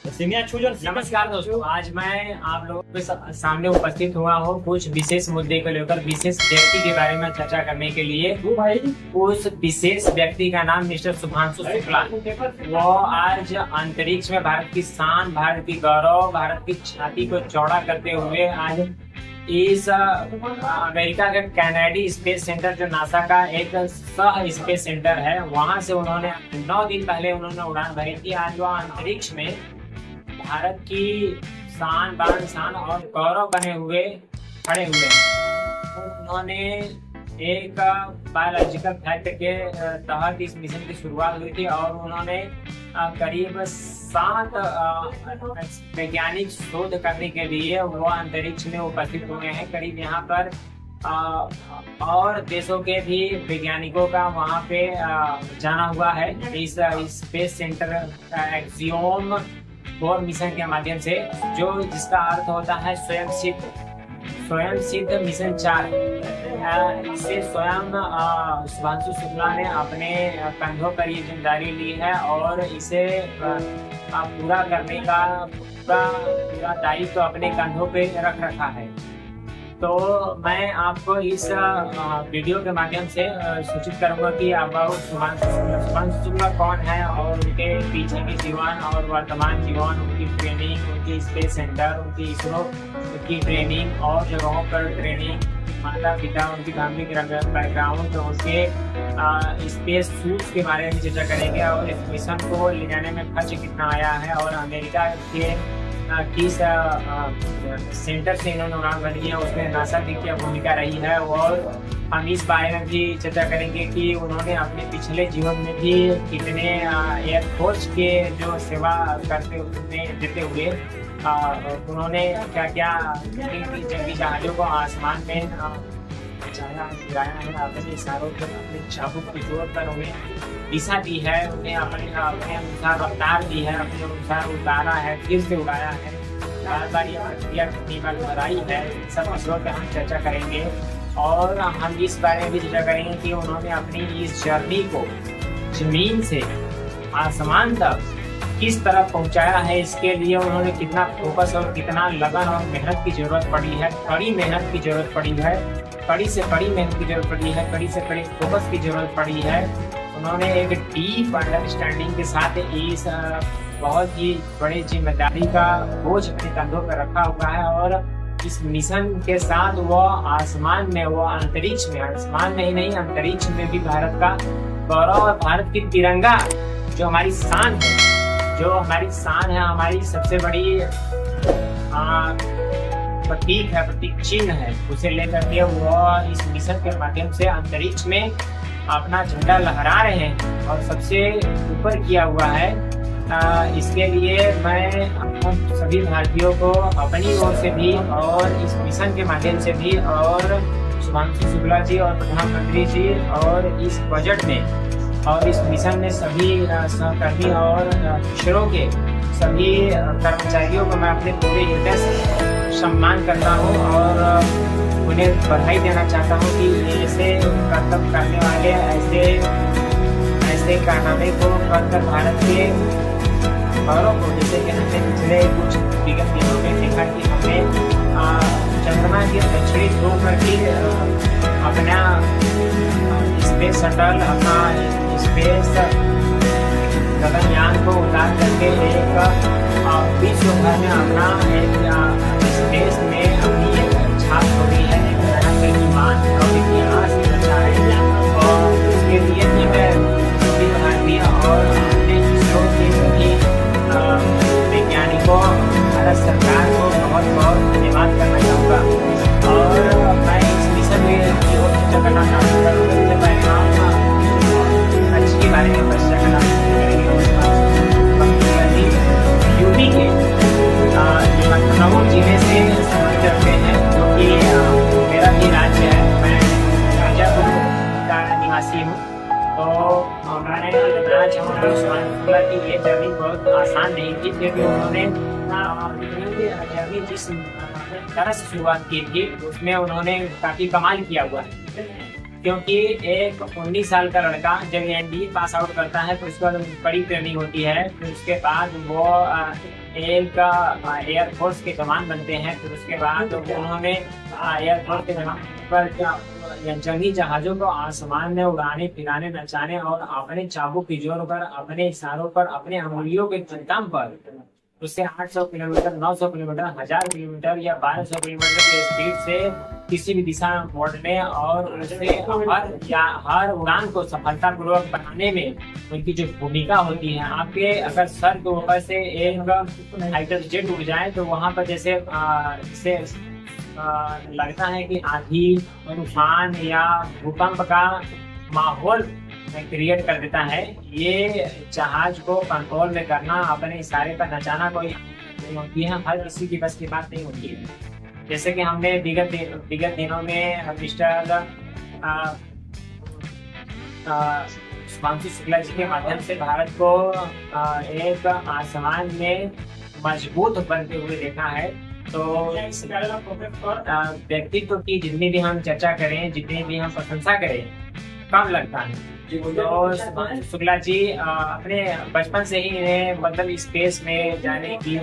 नमस्कार दोस्तों, आज मैं आप लोगों के सामने उपस्थित हुआ हूँ कुछ विशेष मुद्दे को लेकर, विशेष व्यक्ति के बारे में चर्चा करने के लिए। उस विशेष व्यक्ति का नाम मिस्टर शुभांशु शुक्ला। वो आज अंतरिक्ष में भारत की शान, भारत की गौरव, भारत की छाती को चौड़ा करते हुए आज इस अमेरिका का कैनेडी स्पेस सेंटर, जो नासा का एक सह स्पेस सेंटर है, वहां से उन्होंने 9 दिन पहले उन्होंने उड़ान भरी थी। आज वह अंतरिक्ष में भारत की शान, बान शान और गौरव बने हुए खड़े हुए हैं। उन्होंने एक बायोलॉजिकल फैक्ट के तहत इस मिशन की शुरुआत हुई थी और उन्होंने करीब 7 वैज्ञानिक शोध करने के लिए वो अंतरिक्ष में उपस्थित हुए हैं। करीब यहाँ पर और देशों के भी वैज्ञानिकों का वहाँ पे जाना हुआ है इस स्पेस सेंटर एक्सियोम 4 मिशन के माध्यम से, जो जिसका अर्थ होता है स्वयं सिद्ध मिशन 4। इसे स्वयं शुभांशु शुक्ला ने अपने कंधों पर ये जिम्मेदारी ली है और इसे पूरा करने का पूरा दायित्व तो अपने कंधों पे रख रखा है। तो मैं आपको इस वीडियो के माध्यम से सूचित करूंगा कि आप शुभांशु शुक्ला कौन है और उनके पीछे की जीवन और वर्तमान जीवन, उनकी ट्रेनिंग, उनकी स्पेस सेंटर, उनकी इसरो की ट्रेनिंग और जगहों पर ट्रेनिंग, माता पिता, उनकी फैमिली बैकग्राउंड, तो उनके स्पेस सूट्स के बारे में चर्चा करेंगे और इस मिशन को ले जाने में खर्च कितना आया है और अमेरिका के किस सेंटर से इन्होंने उड़ान भरी है, उसमें नासा की क्या भूमिका रही है। और हम इस बारे में भी चर्चा करेंगे कि उन्होंने अपने पिछले जीवन में भी कितने एयरफोर्स के जो सेवा देते हुए उन्होंने क्या क्या जंगी जहाजों को आसमान में गिराया है, अपने इशारों पर, अपने चाबुक की जोर पर उन्हें दिशा दी है, उन्हें अपने अनुसार रफ्तार दी है, अपने अनुसार उतारा है, फिर से उड़ाया है, बार बार ये प्रक्रिया कितनी बार दोहराई है, सब विषयों पर हम चर्चा करेंगे। और हम इस बारे में भी चर्चा करेंगे कि उन्होंने अपनी इस जर्नी को जमीन से आसमान तक किस तरह पहुंचाया है। इसके लिए उन्होंने कितना फोकस और कितना लगन और मेहनत की जरूरत पड़ी है, कड़ी मेहनत की जरूरत पड़ी है, कड़ी से कड़ी मेहनत की जरूरत पड़ी है, कड़ी से कड़ी फोकस की जरूरत पड़ी है। उन्होंने एक डीप अंडरस्टैंडिंग के साथ इस बहुत ही बड़ी जिम्मेदारी का बोझ अपने कंधों पर रखा हुआ है और इस मिशन के साथ वो आसमान में, वो अंतरिक्ष में, आसमान में ही नहीं अंतरिक्ष में भी भारत का गौरव और भारत की तिरंगा, जो हमारी शान है, जो हमारी शान है, हमारी सबसे बड़ी प्रतीक है, प्रतीक चिन्ह है, उसे लेकर के वो इस मिशन के माध्यम से अंतरिक्ष में अपना झंडा लहरा रहे हैं और सबसे ऊपर किया हुआ है। इसके लिए मैं हम सभी भारतीयों को अपनी ओर से भी और इस मिशन के माध्यम से भी और शुभांशु शुक्ला जी और प्रधानमंत्री जी और इस बजट में और इस मिशन में सभी सहकर्मी और इसरो के सभी कर्मचारियों को मैं अपने पूरे हृदय से सम्मान करता हूँ और उन्हें बधाई देना चाहता हूँ कि ऐसे कर्तव्य करने वाले ऐसे कारनामे को कर भारत के गौरव को, जैसे कि हमने पिछले कुछ विगत दिनों में देखा कि हमें चंद्रमा के दक्षिणी ध्रुव पर भी अपना स्पेस शटल, अपना स्पेस गगनयान को उतार करके एक विश्व भर में अपना एक स्पेस में अपनी एक छाप छोड़ी है, एक तरह से ईमान और इतिहास रचा है। और उसके लिए भी मैं सभी भारतीय और अपने इसरो के सभी वैज्ञानिकों, भारत सरकार को बहुत बहुत धन्यवाद करना चाहूँगा। और मैं इस मिशन में चर्चा करना चाहूँगा अच्छी के बारे में चर्चा करना यूपी के लखनऊ जिले से संबंध रखते हैं, जो कि मेरा भी राज्य है। मैं मिर्जापुर का निवासी हूँ। तो मैं बताना चाहूँगा शुक्ला की ये जर्नी बहुत आसान नहीं थी, क्योंकि उन्होंने जर्नी जिस तरह से शुरुआत की थी उसमें उन्होंने काफ़ी कमाल किया हुआ है। क्योंकि एक 19 साल का लड़का जब एनडीए पास आउट करता है तो उसके बाद बड़ी ट्रेनिंग होती है। फिर उसके बाद वो एक एयरफोर्स के जवान बनते हैं। फिर उसके बाद उन्होंने एयरफोर्स के जवान पर जंगी जहाजों को आसमान में उड़ाने, फिराने, नचाने और अपने चाबुक की जोर पर, अपने इशारों पर, अपने अंगुलियों के दम पर उससे 800 किलोमीटर, 900 किलोमीटर, 1000 किलोमीटर या 1200 किलोमीटर की स्पीड से किसी भी दिशा में मोड़ने और उसे हर उड़ान को सफलतापूर्वक बनाने में उनकी जो भूमिका होती है। आपके अगर सर के ऊपर से एक फाइटर जेट उड़ जाए तो वहां पर जैसे लगता है कि आंधी, तूफान या भूकंप का माहौल क्रिएट कर देता है। ये जहाज को कंट्रोल में करना, अपने इशारे पर नचाना कोई नहीं होती है, हर किसी की बस की बात नहीं होती है। जैसे कि हमने विगत दिनों में मिस्टर सुभांशु शुक्ला जी के माध्यम से भारत को एक आसमान में मजबूत बनते हुए देखा है। तो व्यक्तित्व की जितनी भी हम चर्चा करें, जितनी भी हम प्रशंसा करें, कम लगता है। तो सुभांशु शुक्ला जी अपने बचपन से ही इन्हें मतलब स्पेस में जाने की,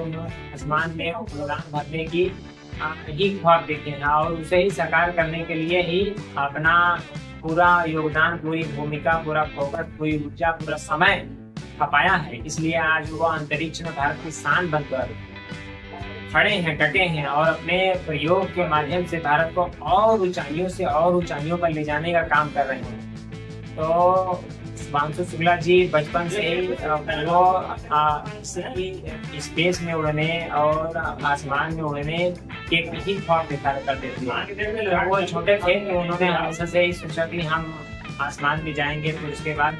आसमान में उड़ान भरने की ही ख्वाब देखे हैं और उसे ही साकार करने के लिए ही अपना पूरा योगदान, पूरी भूमिका, पूरा फोकस, पूरी ऊर्जा, पूरा समय खपाया है। इसलिए आज वो अंतरिक्ष में भारत की शान बनकर खड़े हैं, डटे हैं और अपने प्रयोग के माध्यम से भारत को और ऊंचाइयों से और ऊंचाइयों पर ले जाने का काम कर रहे हैं। तो सुभांशु शुक्ला जी बचपन से ही वो स्पेस में उड़ने और आसमान में उड़ने के ही ख्वाब दिखा करते थे। जब वो छोटे थे तो उन्होंने हमेशा से ही सोचा कि हम आसमान में जाएंगे। फिर उसके बाद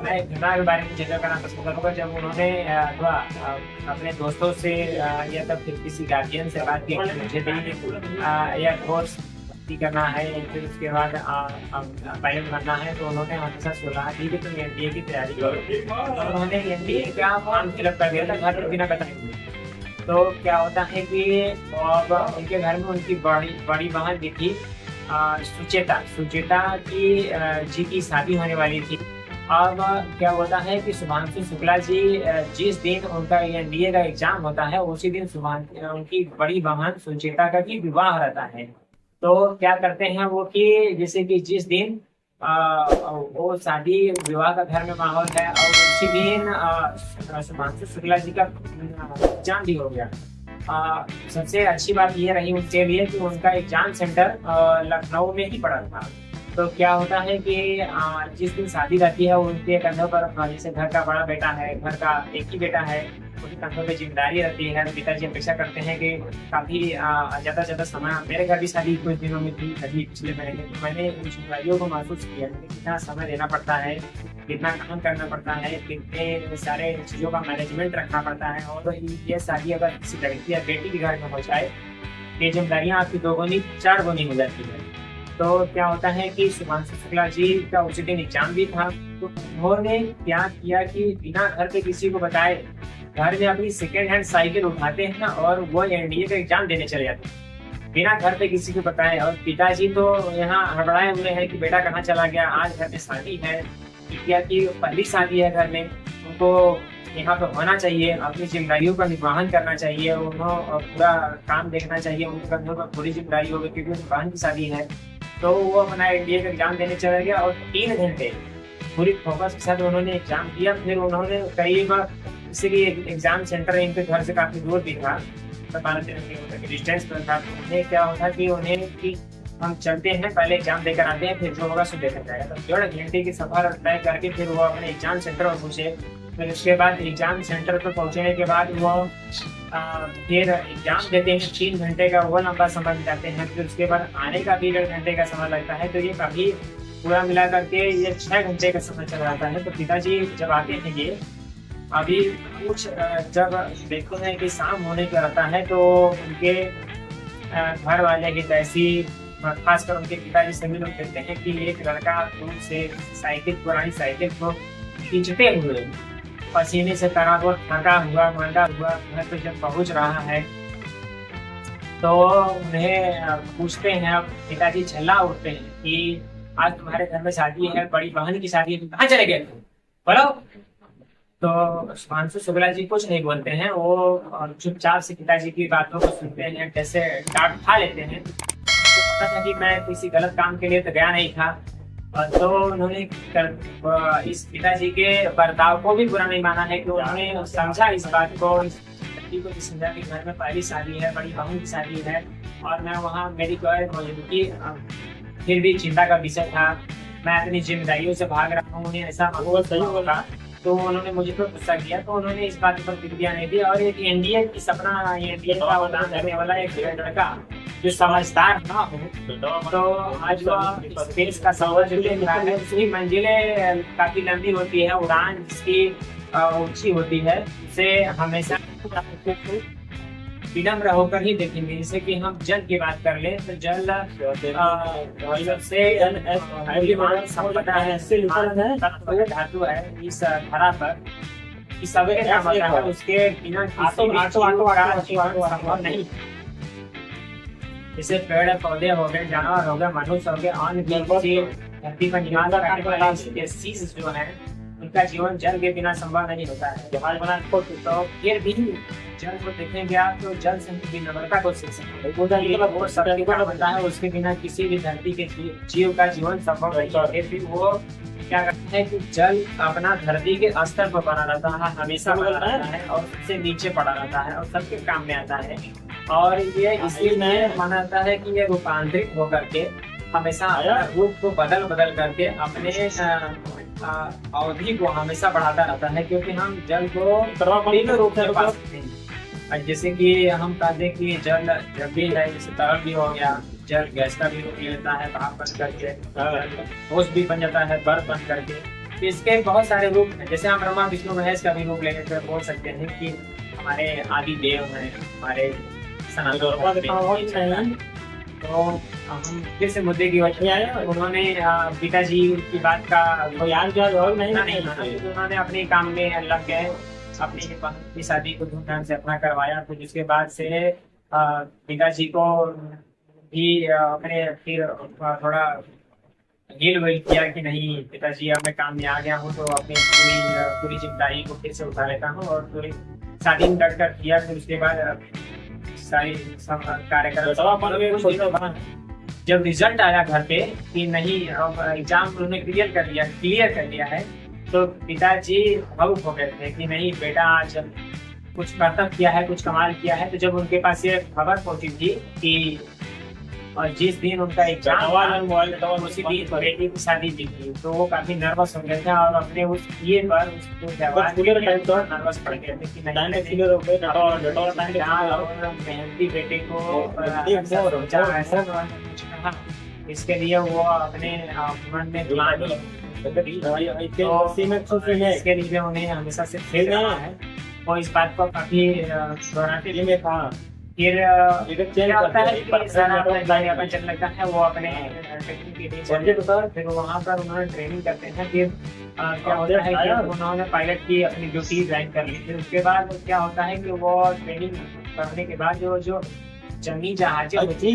मैं एक घटना के बारे में चर्चा करना पसंद करूँगा। जब उन्होंने अपने दोस्तों से या तब फिर किसी गार्जियन से बात की कि मुझे भी एयरफोर्स करना है, फिर उसके बाद पायलट बनना है, तो उन्होंने हमेशा सलाह दी कि तुम एनडीए की तैयारी करो। उन्होंने एनडीए का फॉर्म फिलअप कर दिया था घर पर बिना बताए। तो क्या होता है कि अब उनके घर में उनकी बड़ी बहन भी थी, सुचेता जी की शादी होने वाली थी। अब क्या होता है कि सुभांशु शुक्ला जी जिस दिन उनका एनडीए का एग्जाम होता है उसी दिन उनकी बड़ी बहन सुचेता का भी विवाह रहता है। तो क्या करते हैं वो कि जैसे कि जिस दिन वो शादी विवाह का घर में माहौल है और उसी दिन सुभांशु शुक्ला जी का एग्जाम भी हो गया। सबसे अच्छी बात ये रही उनके लिए कि उनका एग्जाम सेंटर लखनऊ में ही पड़ा था। तो क्या होता है कि जिस दिन शादी रहती है उनके कंधों पर, जैसे घर का बड़ा बेटा है, घर का एक ही बेटा है, उनके कंधों पे जिम्मेदारी रहती है। पिताजी अपेक्षा करते हैं कि काफी ज्यादा समय, मेरे घर भी शादी कुछ दिनों में थी अभी पिछले महीने, तो मैंने उन जिम्मेदारियों को महसूस किया कि कितना समय देना पड़ता है, कितना काम करना पड़ता है, कितने सारे चीजों का मैनेजमेंट रखना पड़ता है। और ये शादी अगर किसी लड़की या बेटी के घर में हो जाए, ये जिम्मेदारियाँ आपकी 2 गुनी 4 गुनी हो जाती है। तो क्या होता है कि सुभांशु शुक्ला जी का उसी दिन एग्जाम भी था। तो उन्होंने क्या किया कि बिना घर पे किसी को बताए घर में अपनी सेकेंड हैंड साइकिल उठाते हैं और वो एनडीए का एग्जाम देने चले जाते हैं बिना घर पे किसी को बताए। और पिताजी तो यहाँ हड़बड़ाए हुए हैं कि बेटा कहाँ चला गया, आज घर में शादी है, क्या की पहली शादी है घर में, उनको यहाँ पे होना चाहिए, अपनी जिम्मेदारियों का निर्वहन करना चाहिए, उन्होंने पूरा काम देखना चाहिए, उनके कंधों पर पूरी जिम्मेदारी होगी क्योंकि उनकी बहन की शादी है। तो वो अपना एनडीए का एग्जाम देने चला गया और 3 घंटे पूरी फोकस के साथ उन्होंने एग्जाम दिया। फिर उन्होंने करीब, इसीलिए एग्जाम सेंटर इनके घर से काफी दूर भी था, 12-13 किलोमीटर के डिस्टेंस पर था। तो उन्हें क्या होता कि उन्हें कि हम चलते हैं, पहले एग्जाम देकर आते हैं, फिर जो होगा सो देखा जाएगा। तो 1.5 घंटे की सफर तय करके फिर वो अपने एग्जाम सेंटर पर पहुंचे। फिर उसके बाद एग्जाम सेंटर पर पहुंचने के बाद वो फिर एग्जाम देते हैं, 3 घंटे का वो लंबा समय बिताते हैं। फिर उसके बाद आने का भी 1.5 घंटे का समय लगता है। तो ये काफी पूरा मिला करके ये 6 घंटे का समय चल जाता है। तो पिताजी जब आते हैं, ये अभी कुछ जब देखते हैं कि शाम होने का रहता है, तो उनके घर वाले की तैसी, खासकर उनके पिताजी सभी लोग कहते हैं कि एक लड़का दूर से पुरानी साइकिल को खींचते हुए, पसीने से तराबोर, थका हुआ, मंदा हुआ घर पे जब पहुंच रहा है, तो उन्हें पूछते हैं, पिताजी झल्ला उठते हैं कि आज तुम्हारे घर में शादी है, बड़ी बहन की शादी है, कहाँ चले गए बोलो। तो सुभांशु शुक्ला जी कुछ नहीं बोलते हैं, वो चुपचाप से पिताजी की बातों को सुनते हैं, जैसे डांट खा लेते हैं। उनको पता था कि मैं किसी गलत काम के लिए तो गया नहीं था, तो उन्होंने इस पिताजी के बर्ताव को भी बुरा नहीं माना है कि उन्होंने समझा इस बात को, इस लड़की को भी समझा कि घर में पहली शादी है, बड़ी बहन की शादी है और मैं वहाँ मेरी कोई मौजूदगी फिर भी चिंता का विषय था। मैं अपनी जिम्मेदारियों से भाग रहा हूँ, उन्हें ऐसा सही होगा। तो उन्होंने मुझे पर गुस्सा किया, तो उन्होंने इस बात पर प्रतिक्रिया नहीं दी। और एक एनडीए की सपना, एनडीए का अवदान करने वाला एक लड़का जो समझदार ना हो, तो आज वह स्पेस का सफर जो ले रहा है, उसकी मंजिलें काफी लंबी होती है, उड़ान जिसकी ऊंची होती है, उसे हमेशा विनम्र होकर ही देखेंगे। जैसे कि हम जल की बात कर ले तो जल सबसे संपदा है, धातु है इस धरा पर, इस सभी का मतलब है उसके बिना संभव नहीं। जैसे पेड़ पौधे हो गए, जानवर हो गए, मनुष्य हो गए, अन्य धरती पर निवास करने वाले स्पीशीज जो है उनका जीवन जल के बिना संभव नहीं होता है। तो फिर भी जल को देखेंगे आप तो जल से विनम्रता को सीख सकते हैं। उसके बिना किसी भी धरती के जीव का जीवन संभव नहीं है। फिर वो क्या करते हैं कि जल अपना धरती के स्तर पर बना रहता है, हमेशा बना रहता है और सबसे नीचे पड़ा रहता है और सबके काम में आता है। और ये इसलिए माना जाता है कि ये रूपांतरित होकर के हमेशा रूप को बदल बदल करके अपने अवधि को हमेशा बढ़ाता रहता है, क्योंकि हम जल को तीन रूप से पा सकते हैं। जैसे कि हम कहते हैं कि जल जब भी है, जैसे तरल भी हो गया, जल गैस का भी रूप लेता है भाप बन करके, ठोस भी बन जाता है बर्फ बन करके। तो इसके बहुत सारे रूप हैं। जैसे हम ब्रह्मा विष्णु महेश का भी रूप लेकर बोल सकते हैं कि हमारे आदि देव हैं, हमारे सनातन। तो हम फिर से मुद्दे की वजह उन्होंने पिताजी की बात का उन्होंने अपने काम में लग गए, अपनी बहन की शादी को धूमधाम से अपना करवाया। फिर उसके बाद से पिताजी को भी अपने फिर थोड़ा गिल विल किया कि नहीं पिताजी अब मैं काम में आ गया हूँ, तो अपनी पूरी जिम्मेदारी को फिर से उठा लेता हूँ और पूरी शादी में डट कर किया। फिर उसके बाद सारी कार्यक्रम जब रिजल्ट आया घर पे कि नहीं अब एग्जाम उन्होंने क्लियर कर लिया है, तो पिताजी भावुक हो गए थे कि नहीं बेटा आज कुछ करतब किया है, कुछ कमाल किया है। तो जब उनके पास ये खबर पहुंची थी कि और जिस दिन उनका एग्जाम उसी दिन बेटी की शादी थी, तो वो काफी नर्वस हो गए थे और अपने उस ये पर नर्वस पड़ गए थे कि मेहनती बेटे को इसके लिए वो अपने मन में इसके लिए उन्हें हमेशा से खेल रहा है और इस बात को काफी दोहराते में था। फिर क्या होता है कि चल लगता है वो अपने फिर वहाँ पर उन्होंने ट्रेनिंग करते हैं। फिर क्या होता है कि उन्होंने पायलट की अपनी ड्यूटी ज्वाइन कर ली। फिर उसके बाद क्या होता है कि वो ट्रेनिंग करने के बाद जो जंगी जहाज अपने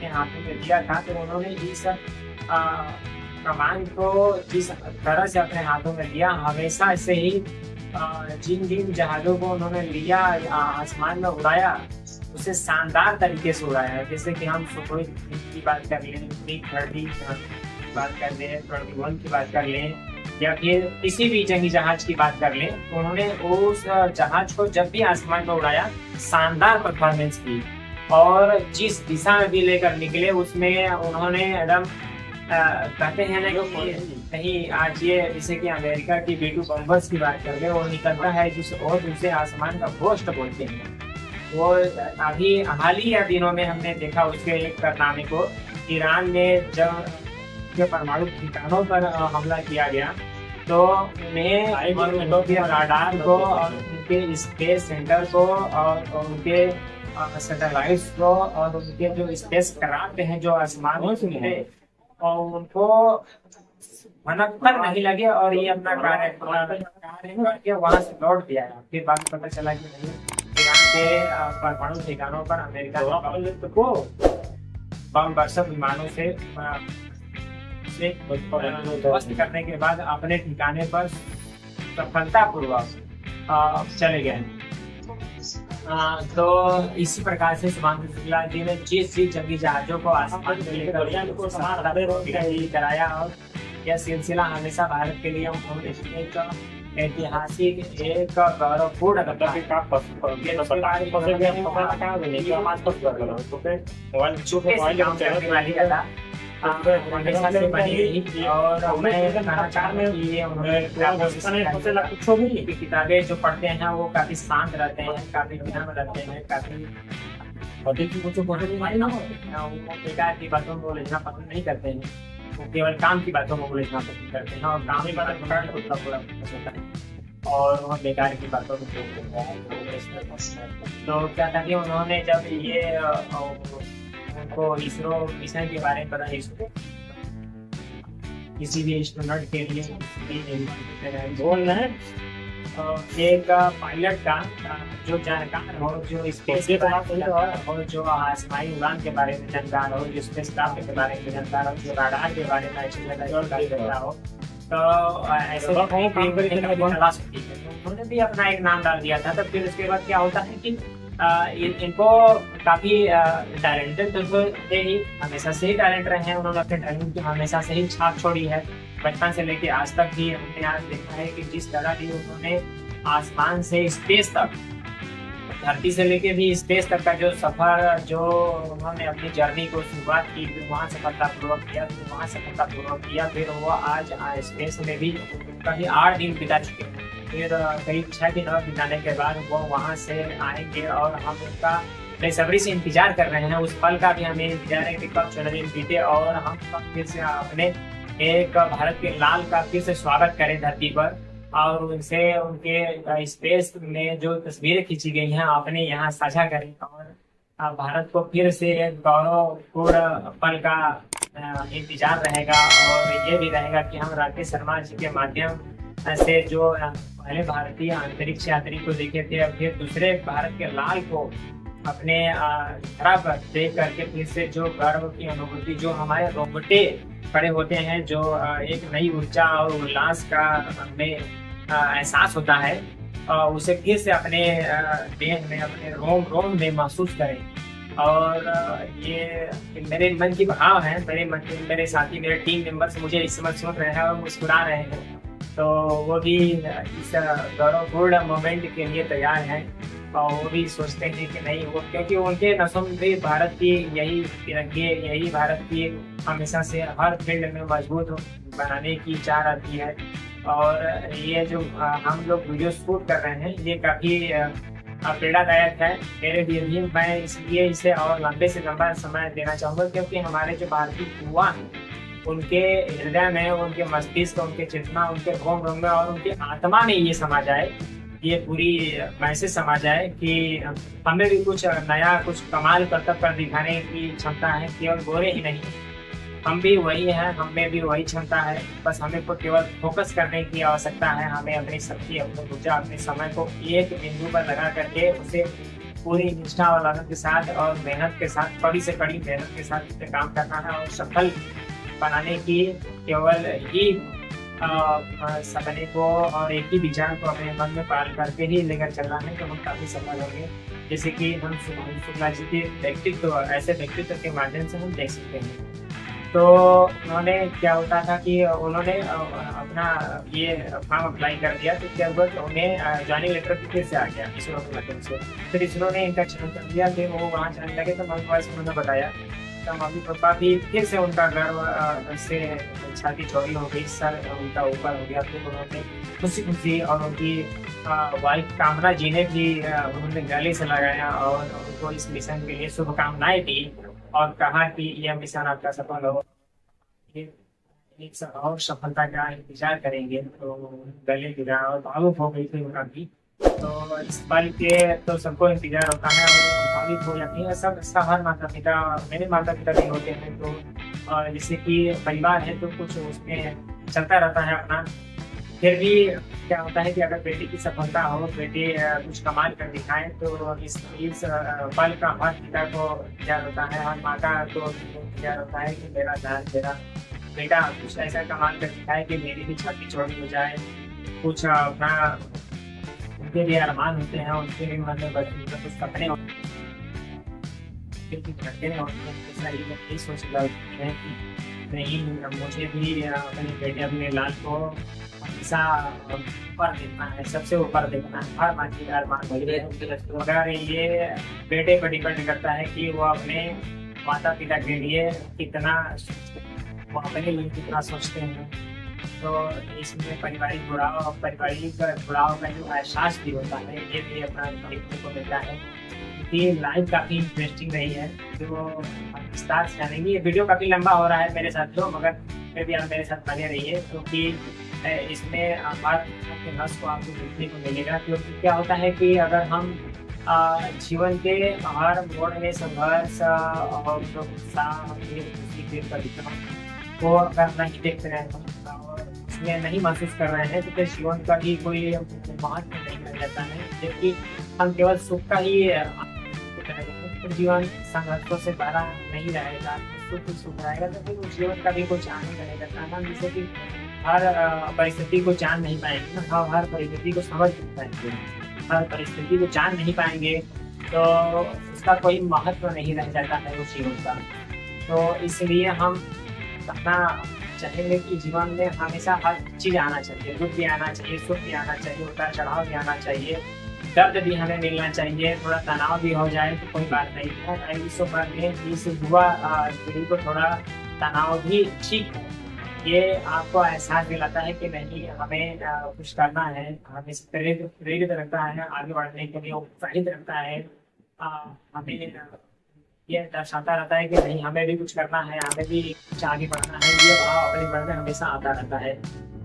हाथों में दिया था, तो उन्होंने इस कमान को जिस तरह से अपने हाथों में लिया, हमेशा से ही जिन जहाजों को उन्होंने लिया आसमान में उड़ाया, उसे शानदार तरीके से उड़ाया। जैसे कि हम सुखोई की बात कर लें, MiG-30 की बात कर लें, 21 की बात कर लें, या फिर किसी भी जंगी जहाज की बात कर लें, तो उन्होंने उस जहाज को जब भी आसमान में उड़ाया शानदार परफॉर्मेंस की और जिस दिशा में भी लेकर निकले उसमें उन्होंने एकदम कहते हैं ना कि कहीं आज ये जैसे कि अमेरिका की B-2 बम्बर्स की बात कर ले, वो निकलता है जिस और दूसरे आसमान का घोस्ट बोलते हैं। वो अभी हाल ही दिनों में हमने देखा उसके एक कारनामे को, ईरान में जब परमाणु ठिकानों पर हमला किया गया तो उन्हें उनके राडार को और उनके स्पेस सेंटर को और उनके सैटेलाइट्स को और उनके जो स्पेस क्राफ्ट हैं जो आसमान में और उनको भनक नहीं लगे और ये अपना कार्य करके वहां से लौट दिया। फिर बाद पता चला कि नहीं ईरान के परमाणु ठिकानों पर अमेरिका को बम वर्षक विमानों से ध्वस्त करने के बाद अपने ठिकाने पर सफलतापूर्वक चले गए। तो इसी प्रकार से सुभाष शुक्ला जी ने जिस जंगी जहाजों को आसमान में लेकर कराया, और यह सिलसिला हमेशा भारत के लिए एक ऐतिहासिक, एक गौरवपूर्ण हमेशा से बनी रही। और मैं कहना चाहूँगा कि ये उन्होंने किताबें जो पढ़ते हैं वो काफी शांत रहते हैं, काफी विनम्र रहते हैं, काफी बेकार की बातों को उलझना पसंद नहीं करते हैं, वो केवल काम की बातों को उलझना पसंद करते हैं, और काम ही बात होता है और वह बेकार की बातों को। तो क्या था कि उन्होंने जब ये उनको इसरो मिशन के बारे में पता, इसरो किसी भी एस्ट्रोनॉट के लिए बोल रहे हैं, एक पायलट का जो जानकार हो, जो स्पेस के बारे में हो, जो आसमानी उड़ान के बारे में जानकार हो, जो स्पेस क्राफ्ट के बारे में जानकार हो, जो राडार के बारे में अच्छी जानकारी हो, तो ऐसे तलाश होती है। उन्होंने भी अपना एक नाम डाल दिया था। तो फिर उसके बाद क्या होता है कि इनको काफी टैलेंटेड तो थे ही, हमेशा से ही टैलेंट रहे हैं। उन्होंने अपने टैलेंट की हमेशा से ही छाप छोड़ी है, बचपन से लेके आज तक भी। हमने आज देखा है कि जिस तरह की उन्होंने आसमान से स्पेस तक, धरती से लेके भी स्पेस तक का जो सफर, जो उन्होंने अपनी जर्नी को शुरुआत की, फिर वहाँ सफलतापूर्वक किया, फिर वहाँ सफलतापूर्वक किया, फिर वो आज स्पेस में भी कभी 8 दिन बिता चुके हैं। फिर करीब 6 दिन और बिताने के बाद वो वहाँ से आएंगे, और हम उनका बेसब्री से इंतजार कर रहे हैं। उस पल का भी हमें इंतजार है कि कब 14 दिन बीते और हम कब फिर से अपने एक भारत के लाल का फिर से स्वागत करें धरती पर, और उनसे उनके स्पेस में जो तस्वीरें खींची गई हैं अपने यहाँ साझा करें, और भारत को फिर से एक गौरवपूर्ण पल का इंतजार रहेगा। और ये भी रहेगा कि हम राकेश शर्मा जी के माध्यम से जो पहले भारतीय अंतरिक्ष यात्री को देखे थे, और फिर दूसरे भारत के लाल को अपने धरा पर देख करके फिर से जो गर्व की अनुभूति, जो हमारे रोबोटे खड़े होते हैं, जो एक नई ऊर्जा और उल्लास का हमें एहसास होता है, उसे फिर से अपने देह में, अपने रोम रोम में महसूस करें। और ये मेरे मन की भाव है, मेरे साथी, मेरे टीम मेंबर्स मुझे इस समय सुन रहे हैं और मुस्कुरा रहे हैं, तो वो भी इस गौरवपूर्ण मोमेंट के लिए तैयार हैं। और वो भी सोचते हैं कि नहीं, वो क्योंकि उनके नसों में भी भारत की यही तिरंगे, यही भारत की हमेशा से हर फील्ड में मजबूत बनाने की चाह रहती है। और ये जो हम लोग वीडियो शूट कर रहे हैं, ये काफ़ी प्रेरणादायक है मेरे लिए भी। मैं इसलिए इसे और लंबे से लंबा समय देना चाहूँगा, क्योंकि हमारे जो भारतीय युवा हैं, उनके हृदय में, उनके मस्तिष्क, उनके चेतना, उनके रोम रोम में और उनके आत्मा में ये समा जाए, ये पूरी मैसेज समा जाए कि हमें भी कुछ नया, कुछ कमाल करतब कर दिखाने की क्षमता है। केवल गोरे ही नहीं, हम भी वही हैं, हमें भी वही क्षमता है। बस हमें को केवल फोकस करने की आवश्यकता है। हमें अपनी शक्ति, अपनी ऊर्जा, अपने समय को एक बिंदु पर लगा करके उसे पूरी निष्ठा और लगन के साथ और मेहनत के साथ, कड़ी से कड़ी मेहनत के साथ इसे काम करना है, और सफल बनाने की केवल ही सपने को और एक ही विचार को अपने मन में पाल करके ही लेकर चलना है, तो हम काफ़ी सफल होंगे। जैसे कि हम सुभाष शुक्ला जी के व्यक्तित्व, ऐसे व्यक्तित्व के माध्यम से हम देख सकते हैं। तो उन्होंने क्या होता था कि उन्होंने अपना ये फॉर्म अप्लाई कर दिया, तो क्या हुआ कि उन्हें ज्वाइनिंग लेटर फिर से आ गया इसरो के माध्यम से। फिर इसरो ने इनका चयन कर दिया कि वो वहाँ जाने लगे। तो मम्मी पापा से उन्होंने बताया, तो मम्मी पापा भी फिर से उनका गर्व से छाती चौड़ी हो गई, सर उनका ऊपर हो गया। फिर उन्होंने खुशी खुशी और उनकी वाइफ कामना जी ने भी उन्होंने गले से लगाया और उनको इस मिशन के लिए शुभकामनाएं दी और कहा कि यह मिशन आपका सफल हो, एक और सफलता का इंतजार करेंगे। तो गले गिरा और भावुक हो गई थी उनका भी। तो इस पल के तो सबको इंतजार होता है और भावुक हो जाती है सब। इसका हर माता पिता, मेरे माता पिता भी होते हैं। तो जैसे कि परिवार है तो कुछ उसमें चलता रहता है अपना। फिर भी क्या होता है कि अगर बेटी की सफलता हो, बेटी कुछ कमाल कर दिखाए, तो इस पल का हर पिता को इंतजार होता है, हर माता को इंतजार होता है कि मेरा बेटा कुछ ऐसा कमाल कर दिखाए कि मेरी भी छाती चौड़ी हो जाए। कुछ अपना उनके भी अरमान होते हैं, उनके भी मन में बचपन में कुछ सपने होते हैं, घंटे में होते हैं, ऐसा यही सोच रहे हैं कि नहीं, मुझे भी अपने बेटे अपने लाल को हमेशा ऊपर देखना है, सबसे ऊपर देखना है, हर माँ की अरमान होती है। मगर ये बेटे पर डिपेंड करता है कि वो अपने माता पिता के लिए कितना, वो अपने लिए कितना सोचते हैं। तो इसमें पारिवारिक जुड़ाव का जो एहसास भी होता है, ये भी अपना देखने को मिलता है। क्योंकि लाइफ काफ़ी इंटरेस्टिंग रही है, जो हम विस्तार से जानेंगे। ये वीडियो काफ़ी लंबा हो रहा है मेरे साथ तो, मगर फिर भी आप मेरे साथ बने रहिए, क्योंकि इसमें हर के नस को आपको देखने को मिलेगा। क्योंकि क्या होता है कि अगर हम जीवन के हर मोड़ में संघर्ष और जो उत्साह, खुशी के परिश्रम को अगर नहीं देखते रहे हैं और उसमें नहीं महसूस कर रहे हैं, तो फिर जीवन का भी कोई महत्व नहीं रह जाता है। जबकि हम केवल सुख का ही तो जीवन संघर्षों से भरा नहीं रहेगा, सुख रहेगा तो फिर उस जीवन का भी कुछ आनंद रहेगा। आनंद जैसे कि हर परिस्थिति को जान नहीं पाएंगे ना, हम हर परिस्थिति को समझ नहीं पाएंगे, हर परिस्थिति को जान नहीं पाएंगे, तो उसका कोई महत्व नहीं रह जाता है उस जीवन का। तो इसलिए हम अपना चाहेंगे कि जीवन में हमेशा हर चीज़ आना चाहिए, दुख भी आना चाहिए, सुख भी आना चाहिए, उतार चढ़ाव भी आना चाहिए, दर्द भी हमें मिलना चाहिए, थोड़ा तनाव भी हो जाए तो कोई बात नहीं है। इस उम्र में इस युवा पीढ़ी को थोड़ा तनाव भी ठीक है। ये आपको एहसास दिलाता है कि नहीं, हमें कुछ करना है, हमें प्रेरित रखता है आगे बढ़ने के लिए, उत्साहित रखता है। हमें ये दर्शाता रहता है कि नहीं, हमें भी कुछ करना है, हमें भी कुछ आगे बढ़ना है। ये भाव अपने मन में हमेशा आता रहता है,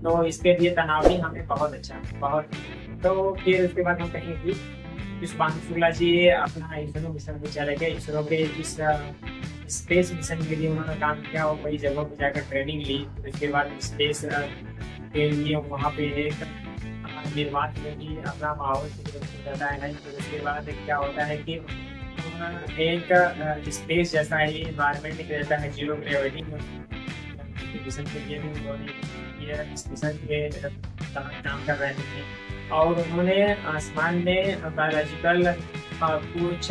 तो इसके लिए तनाव भी हमें बहुत अच्छा, बहुत। तो फिर उसके बाद हम कहेंगे कि सुभाष शुक्ला जी अपना इसरो मिशन में चले गए। इसरो के इस स्पेस मिशन के लिए उन्होंने काम किया और कई जगहों पर जाकर ट्रेनिंग ली। उसके बाद स्पेस के लिए वहाँ पे एक निर्माण में भी अपना माहौल रहता है। फिर उसके बाद क्या होता है कि एक स्पेस जैसा ही इन्वायरमेंट रहता है, जीरो ग्रेविटी मिशन के लिए भी उन्होंने ये मिशन के काम कर रहे थे। और उन्होंने आसमान में बायोलॉजिकल कुछ,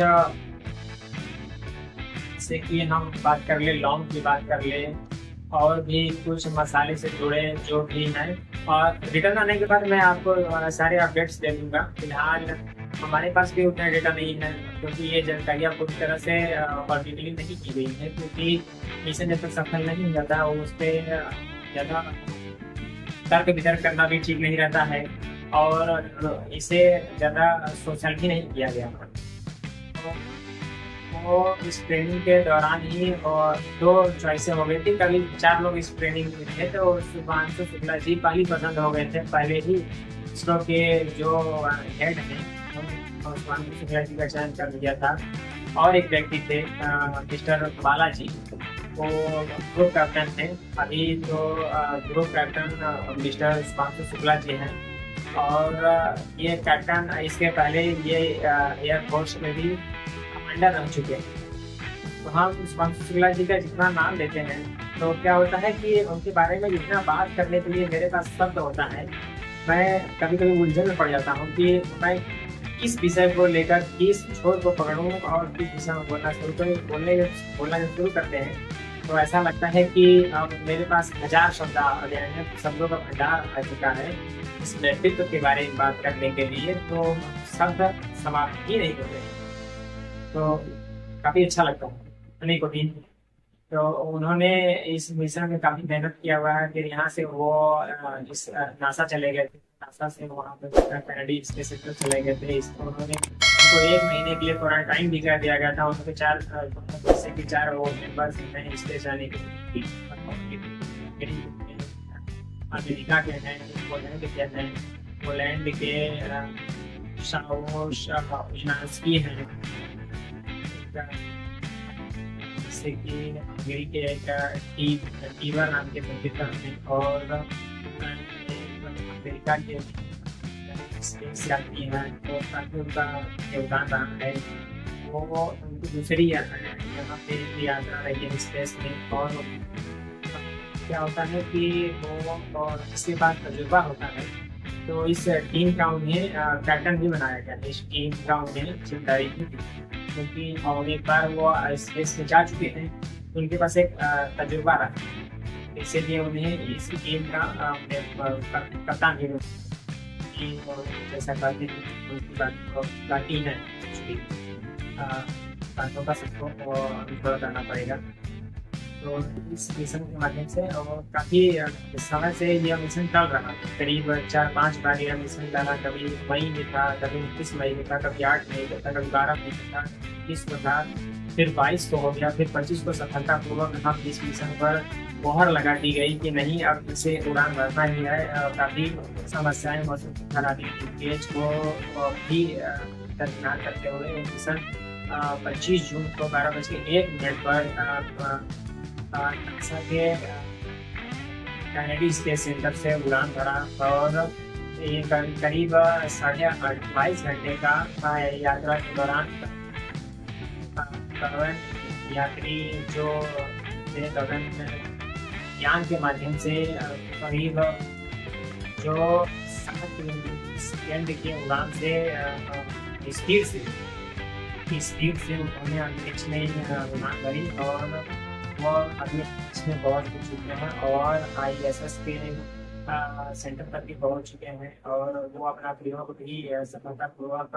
जैसे कि हम बात कर ले, लौंग की बात कर ले, और भी कुछ मसाले से जुड़े जो भी हैं। और रिटर्न आने के बाद मैं आपको सारे अपडेट्स दे दूँगा। फिलहाल हमारे पास भी उतना डेटा नहीं है, क्योंकि ये जानकारियाँ पूरी तरह से ऑर्डिनरी नहीं की गई है, क्योंकि मिशन जब तक सफल नहीं हो जाता उस पर ज़्यादा तर्क वितर्क करना भी ठीक नहीं रहता है, और इसे ज़्यादा सोशल भी नहीं किया गया। तो इस ट्रेनिंग के दौरान ही और 2 चॉइसें हो गई थी। कभी 4 लोग इस ट्रेनिंग में थे, तो सुभाष शुक्ला जी पहली पसंद हो गए थे। पहले ही इसरो के जो हेड हैं सुभाष शुक्ला जी का चयन कर दिया था। और एक व्यक्ति थे मिस्टर बालाजी, वो ग्रुप कैप्टन थे। अभी तो group captain mister Subhash Shukla ji हैं। और ये कैप्टन, इसके पहले ये एयरफोर्स में भी कमांडर रह चुके हैं। तो हम सुभाष शुक्ला जी का जितना नाम लेते हैं, तो क्या होता है कि उनके बारे में जितना बात करने के लिए मेरे पास शब्द होता है, मैं कभी कभी उलझन में पड़ जाता हूँ कि मैं किस विषय को लेकर किस छोर को पकड़ूं और किस विषय में बोलना शुरू करते हैं, तो ऐसा लगता है कि अब मेरे पास 1000 शब्द आ गए हैं, शब्दों का भंडार आ चुका है इस व्यक्तित्व के बारे में बात करने के लिए, तो शब्द समाप्त ही नहीं होते। तो काफ़ी अच्छा लगता है उन्हीं को भी। तो उन्होंने इस मिशन में काफ़ी मेहनत किया हुआ है। फिर यहाँ से वो इस नासा चले गए थे, नासा से वहाँ पे कैनेडी स्पेस सेंटर चले गए थे। उन्होंने उनको 1 महीने के लिए क्वारंटाइन भी कर दिया गया था। उनके 4 वो मेंबर्स हैं स्पेस जाने के लिए। अमेरिका के हैं, पोलैंड के हैं, पोलैंड के शाओशांस्की हैं, जैसे कि हंगरी के एक टीवर नाम के व्यक्ति हैं, और अमेरिका के स्पेस यात्री हैं, तो काफ़ी उनका योगदान रहा है। वो उनकी दूसरी यहाँ पे यात्रा रही है स्पेस में। और क्या होता है कि वो और इसके बाद तजुर्बा होता है, तो इस टीम का उन्हें कैप्टन भी बनाया गया। इस टीम का उन्हें जिम्मेदारी भी दी, क्योंकि और एक बार वो स्पेस में जा चुके हैं, तो उनके पास एक तजुर्बा रहा, इसीलिए उन्हें इस टीम का कप्तान भी जैसा करते हैं उनकी बात टीम है, बातों का सबको अनुभव करना पड़ेगा। तो इस मिशन के माध्यम से और काफ़ी समय से यह मिशन चल रहा, करीब 4-5 बार यह मिशन चला। कभी मई में था, कभी 29 मई में था, कभी 8 मई में था, कभी 12 मई में था, 20 को था, फिर 22 को हो गया, फिर 25 को सफलतापूर्वक हम इस मिशन पर मोहर लगा दी गई कि नहीं, अब इसे उड़ान भरना ही है। काफ़ी समस्याएं मौसम खराबी तेज को भी दरकिनार करते हुए मिशन 25 जून को 12:01 पर नासा के कैनेडी स्पेस सेंटर से उड़ान भरा। और ये करीब 22.5 घंटे का यात्रा के दौरान गगन यात्री जो गगन यान के माध्यम से करीब जो 7 सेकेंड की उड़ान से स्पीड से उन्होंने अंतरिक्ष में उड़ान भरी, और वो अभी इसमें पहुँच चुके हैं और ISS के सेंटर पर भी पहुँच चुके हैं, और वो अपना प्रयोग भी सफलतापूर्वक